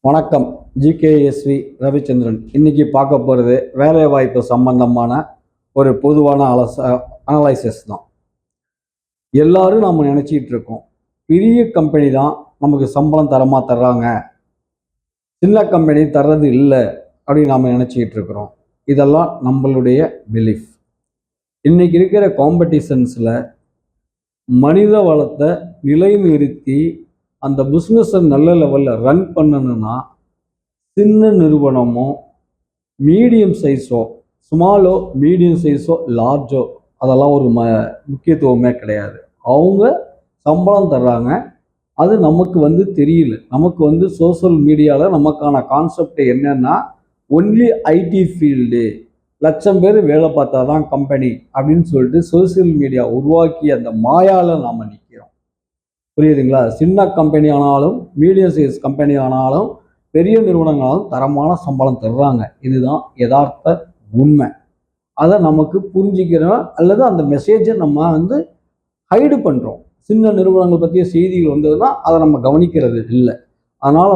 வணக்கம். ஜிகேஎஸ்வி ரவிச்சந்திரன். இன்னைக்கு பார்க்க போகிறது வேலைவாய்ப்பு சம்பந்தமான ஒரு பொதுவான அனலைசிஸ் தான். எல்லாரும் நம்ம நினச்சிக்கிட்டு இருக்கோம், பெரிய கம்பெனி தான் நமக்கு சம்பளம் தர்றாங்க, சின்ன கம்பெனி தர்றது இல்லை அப்படின்னு நம்ம நினச்சிக்கிட்டு இருக்கிறோம். இதெல்லாம் நம்மளுடைய பிலீஃப். இன்னைக்கு இருக்கிற காம்படிஷன்ஸில் மனித வளத்தை நிலைநிறுத்தி அந்த பிஸ்னஸை நல்ல லெவலில் ரன் பண்ணணும்னா சின்ன நிறுவனமோ மீடியம் சைஸோ, ஸ்மாலோ மீடியம் சைஸோ லார்ஜோ அதெல்லாம் ஒரு முக்கியத்துவமே கிடையாது. அவங்க சம்பளம் தர்றாங்க, அது நமக்கு தெரியல. நமக்கு சோசியல் மீடியாவில் நமக்கான கான்செப்ட் என்னன்னா, ஒன்லி ஐடி ஃபீல்டு, லட்சம் பேர் வேலை பார்த்தா தான் கம்பெனி அப்படின்னு சொல்லிட்டு சோசியல் மீடியா உருவாக்கி அந்த மாயால் நாம் நிற்கிறோம். புரியுதுங்களா? சின்ன கம்பெனி ஆனாலும், மீடியம் சைஸ் கம்பெனி ஆனாலும், பெரிய நிறுவனங்களாலும் தரமான சம்பளம் தர்றாங்க. இதுதான் யதார்த்த உண்மை. அதை நமக்கு புரிஞ்சுக்கிறோம், அல்லது அந்த மெசேஜை நம்ம ஹைடு பண்ணுறோம். சின்ன நிறுவனங்கள் பற்றிய செய்திகள் வந்ததுன்னா அதை நம்ம கவனிக்கிறது இல்லை. அதனால்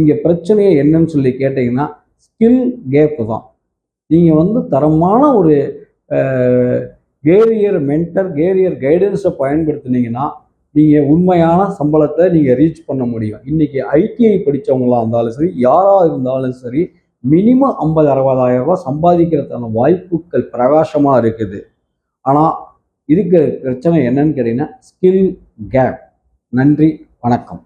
இங்கே பிரச்சனையை என்னன்னு சொல்லி கேட்டிங்கன்னா, ஸ்கில் கேப்பு தான். நீங்கள் தரமான ஒரு கேரியர் மென்டர், கேரியர் கைடன்ஸை பயன்படுத்தினீங்கன்னா நீங்கள் உண்மையான சம்பளத்தை நீங்கள் ரீச் பண்ண முடியும். இன்றைக்கி ஐடிஐ படித்தவங்களாக இருந்தாலும் சரி, யாராக இருந்தாலும் சரி, மினிமம் 50,000-60,000 ரூபாய் சம்பாதிக்கிறதுக்கான வாய்ப்புகள் பிரகாசமாக இருக்குது. ஆனால் இருக்கிற பிரச்சனை என்னன்னு கேட்டிங்கன்னா, ஸ்கில் கேப். நன்றி, வணக்கம்.